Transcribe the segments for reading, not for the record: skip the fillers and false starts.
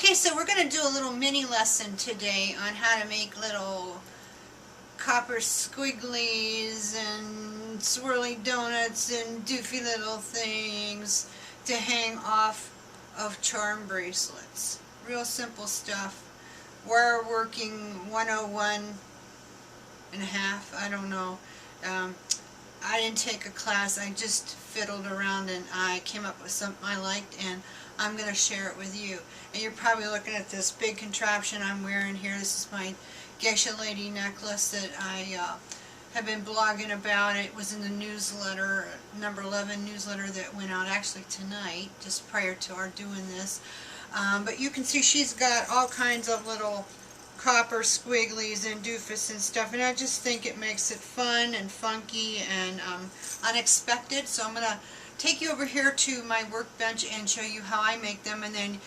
Okay, so we're going to do a little mini lesson today on how to make little copper squigglies and swirly donuts and doofy little things to hang off of charm bracelets. Real simple stuff. Wire working 101 and a half, I don't know. I didn't take a class, I just fiddled around and I came up with something I liked, and I'm going to share it with you. And you're probably looking at this big contraption I'm wearing here. This is my geisha lady necklace that I have been blogging about. It was in the newsletter, number 11 newsletter that went out actually tonight, just prior to our doing this. But you can see she's got all kinds of little copper squigglies and doofus and stuff, and I just think it makes it fun and funky and unexpected. So I'm going to take you over here to my workbench and show you how I make them, and then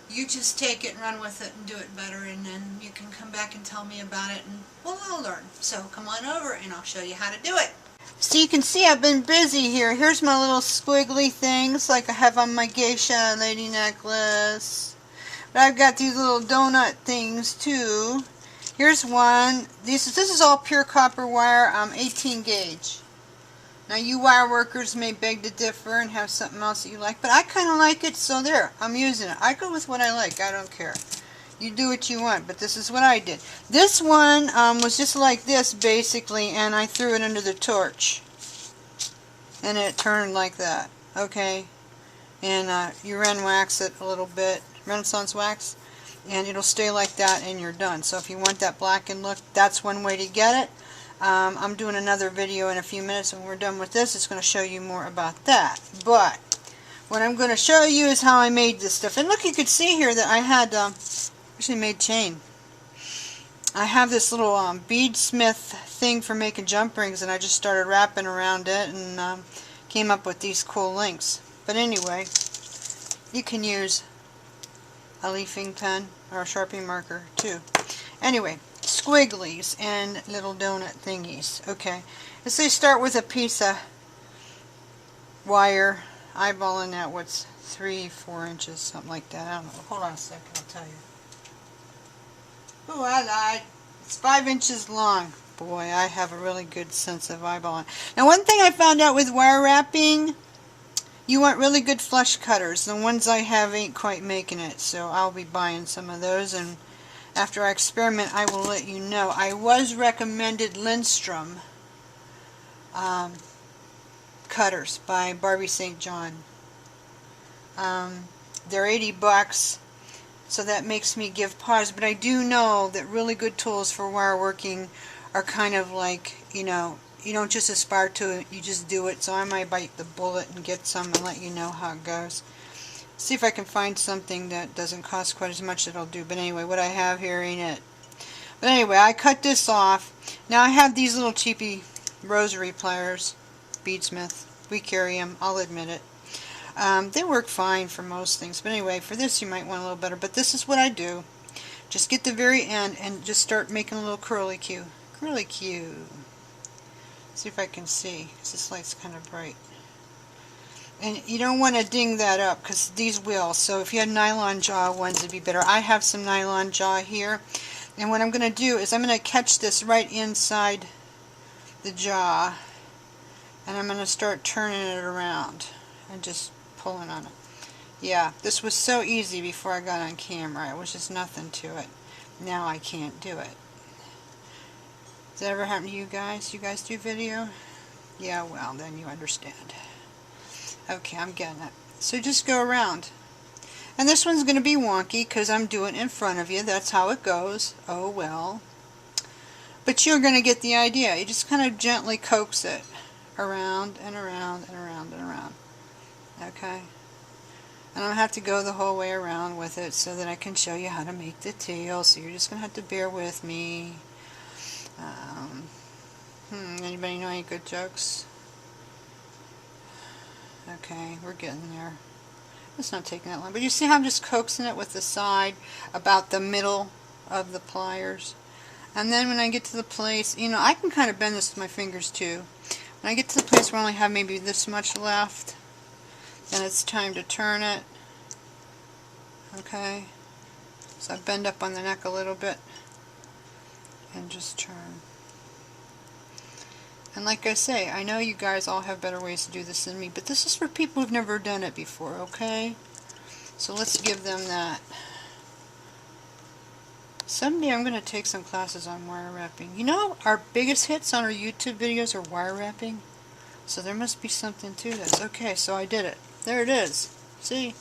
you just take it and run with it and do it better, and then you can come back and tell me about it and we'll all learn. So come on over and I'll show you how to do it. So you can see I've been busy here. Here's my little squiggly things like I have on my geisha lady necklace. But I've got these little donut things too. Here's one. This is all pure copper wire, 18 gauge. Now you wire workers may beg to differ and have something else that you like, but I kind of like it, so there, I'm using it. I go with what I like, I don't care. You do what you want, but this is what I did. This one was just like this basically, and I threw it under the torch. And it turned like that, okay? And you Ren wax it a little bit, Renaissance wax, and it'll stay like that and you're done. So if you want that blackened look, that's one way to get it. I'm doing another video in a few minutes, and when we're done with this, it's going to show you more about that. But what I'm going to show you is how I made this stuff. And look, you could see here that I had actually made chain. I have this little beadsmith thing for making jump rings, and I just started wrapping around it and came up with these cool links. But anyway, you can use a leafing pen or a Sharpie marker too. Anyway, squigglies and little donut thingies. Okay, let's say start with a piece of wire, eyeballing that, what's 3-4 inches, something like that. I don't know. Hold on a second, I'll tell you. Oh, I lied. It's 5 inches long. Boy, I have a really good sense of eyeballing. Now, one thing I found out with wire wrapping, you want really good flush cutters. The ones I have ain't quite making it, so I'll be buying some of those, and after I experiment, I will let you know. I was recommended Lindstrom cutters by Barbie St. John. They're 80 bucks, so that makes me give pause. But I do know that really good tools for wire working are kind of like, you know, you don't just aspire to it, you just do it. So I might bite the bullet and get some and let you know how it goes. See if I can find something that doesn't cost quite as much that'll do. But anyway, what I have here ain't it. But anyway, I cut this off. Now I have these little cheapy rosary pliers, Beadsmith. We carry them, I'll admit it. They work fine for most things. But anyway, for this you might want a little better. But this is what I do. Just get the very end and just start making a little curlicue. Curlicue. See if I can see, because this light's kind of bright. And you don't want to ding that up, because these will. So if you had nylon jaw ones, it'd be better. I have some nylon jaw here. And what I'm going to do is I'm going to catch this right inside the jaw. And I'm going to start turning it around and just pulling on it. Yeah, this was so easy before I got on camera. It was just nothing to it. Now I can't do it. Does that ever happen to you guys? You guys do video? Yeah, well, then you understand. Okay, I'm getting it. So just go around. And this one's going to be wonky because I'm doing it in front of you. That's how it goes. Oh, well. But you're going to get the idea. You just kind of gently coax it around and around and around and around. Okay? And I'm going to have to go the whole way around with it so that I can show you how to make the tail. So you're just going to have to bear with me. Anybody know any good jokes? Okay, we're getting there. It's not taking that long. But you see how I'm just coaxing it with the side about the middle of the pliers? And then when I get to the place, you know, I can kind of bend this with my fingers too. When I get to the place where I only have maybe this much left, then it's time to turn it. Okay? So I bend up on the neck a little bit and just turn. And like I say, I know you guys all have better ways to do this than me, but this is for people who've never done it before, okay? So let's give them that. Someday I'm going to take some classes on wire wrapping. You know, our biggest hits on our YouTube videos are wire wrapping. So there must be something to this. Okay, so I did it. There it is. See?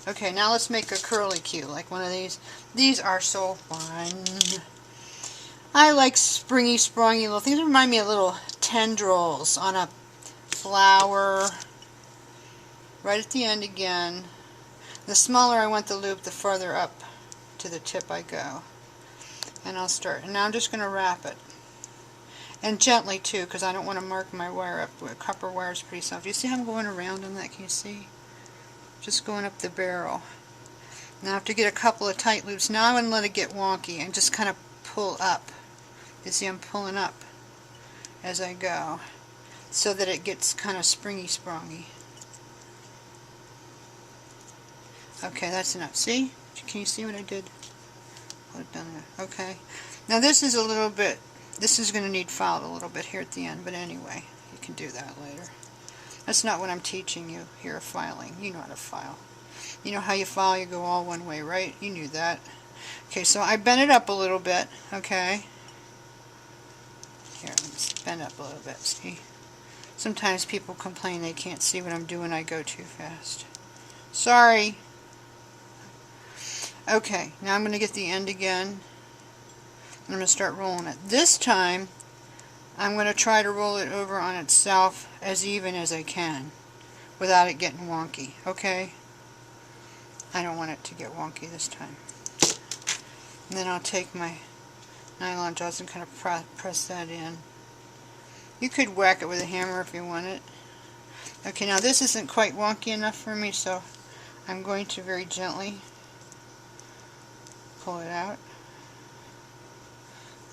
Okay, now let's make a curlicue, like one of these. These are so fun. I like springy, sprongy little things. They remind me of little tendrils on a flower. Right at the end again. The smaller I want the loop, the farther up to the tip I go. And I'll start. And now I'm just going to wrap it. And gently too, because I don't want to mark my wire up. Copper wire is pretty soft. You see how I'm going around on that? Can you see? Just going up the barrel. Now I have to get a couple of tight loops. Now I'm going to let it get wonky and just kind of pull up. You see I'm pulling up as I go so that it gets kind of springy sprongy. Okay, that's enough. See? Can you see what I did? Put it down there. Okay. Now this is a little bit, this is going to need filed a little bit here at the end, but anyway, you can do that later. That's not what I'm teaching you here, filing. You know how to file. You know how you file, you go all one way, right? You knew that. Okay, so I bent it up a little bit, okay? Here, let's bend up a little bit, see? Sometimes people complain they can't see what I'm doing, I go too fast. Sorry. Okay, now I'm going to get the end again. I'm going to start rolling it. This time, I'm going to try to roll it over on itself as even as I can without it getting wonky, okay? I don't want it to get wonky this time. And then I'll take my nylon jaws and kind of press that in. You could whack it with a hammer if you want it. Okay, now this isn't quite wonky enough for me, so I'm going to very gently pull it out.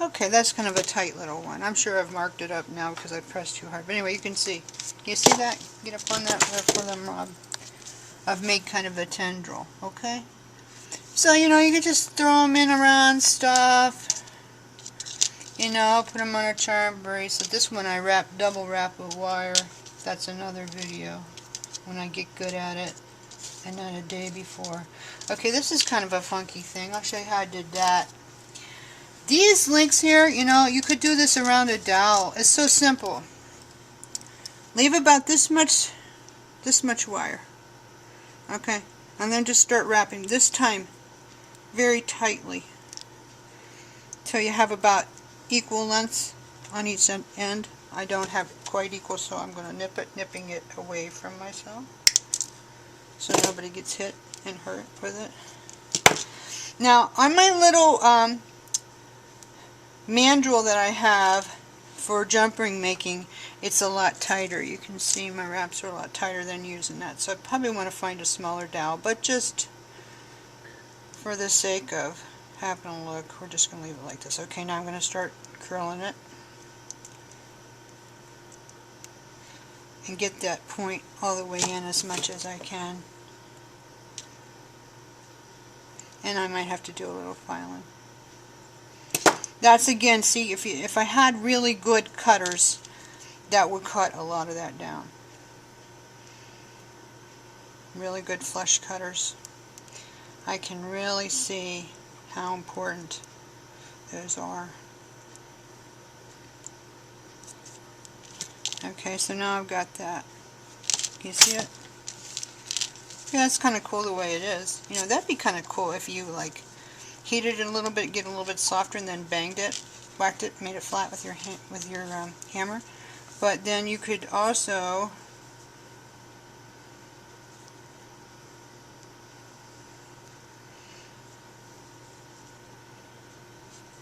Okay, that's kind of a tight little one. I'm sure I've marked it up now because I pressed too hard. But anyway, you can see. Can you see that? Get up on that for them, Rob. I've made kind of a tendril, okay? So, you know, you could just throw them in around stuff. You know, put them on a charm bracelet. This one I double wrap with wire. That's another video when I get good at it. And not a day before. Okay, this is kind of a funky thing. I'll show you how I did that. These links here, you know, you could do this around a dowel. It's so simple. Leave about this much wire. Okay, and then just start wrapping. This time, very tightly. Till you have about equal lengths on each end. I don't have quite equal, so I'm going to nip it, nipping it away from myself. So nobody gets hit and hurt with it. Now, on my little mandrel that I have for jump ring making, it's a lot tighter. You can see my wraps are a lot tighter than using that. So I probably want to find a smaller dowel, but just for the sake of having a look, we're just going to leave it like this. Okay, now I'm going to start curling it and get that point all the way in as much as I can. And I might have to do a little filing. That's again, see, if I had really good cutters, that would cut a lot of that down. Really good flush cutters. I can really see how important those are. Okay, so now I've got that. Can you see it? Yeah, it's kind of cool the way it is. You know, that'd be kind of cool if you like heated it a little bit, get it a little bit softer, and then banged it, whacked it, made it flat with your hammer. But then you could also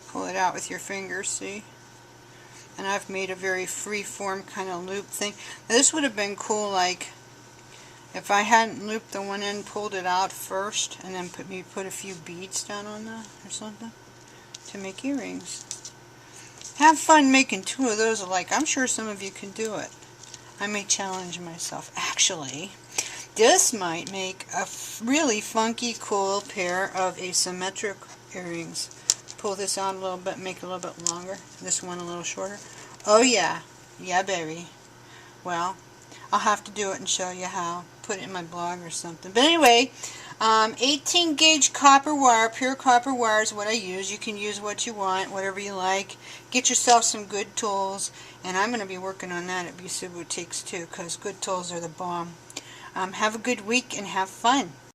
pull it out with your fingers, see? And I've made a very free-form kind of loop thing. Now, this would have been cool, like, if I hadn't looped the one end, pulled it out first, and then put a few beads down on that or something to make earrings. Have fun making two of those alike. I'm sure some of you can do it. I may challenge myself. Actually, this might make a really funky, cool pair of asymmetric earrings. Pull this out a little bit, make it a little bit longer. This one a little shorter. Oh yeah, yeah baby. Well, I'll have to do it and show you how. Put it in my blog or something. But anyway, 18 gauge copper wire, pure copper wire is what I use. You can use what you want, whatever you like. Get yourself some good tools, and I'm going to be working on that at Busa Boutiques too, because good tools are the bomb. Have a good week and have fun.